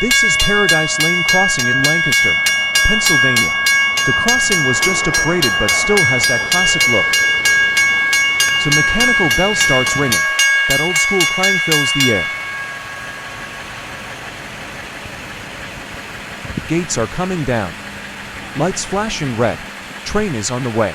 This is Paradise Lane Crossing in Lancaster, Pennsylvania. The crossing was just upgraded but still has that classic look. The mechanical bell starts ringing. That old school clang fills the air. Gates are coming down. Lights flashing red. Train is on the way.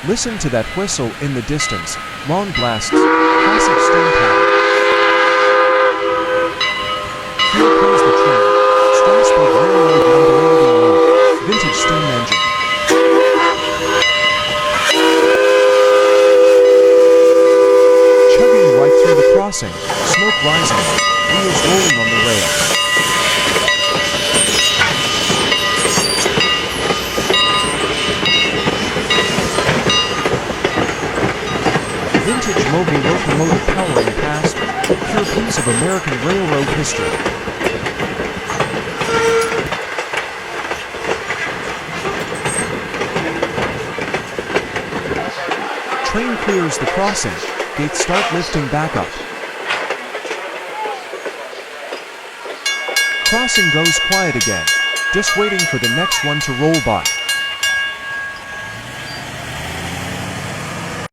Listen to that whistle in the distance. Long blasts, classic steam power. Here comes the train. Strasburg Railroad No. 81, vintage steam engine. Chugging right through the crossing, smoke rising, wheels rolling on the rails. Vintage Moby locomotive powering past, pure piece of American railroad history. Train clears the crossing, gates start lifting back up. Crossing goes quiet again, just waiting for the next one to roll by.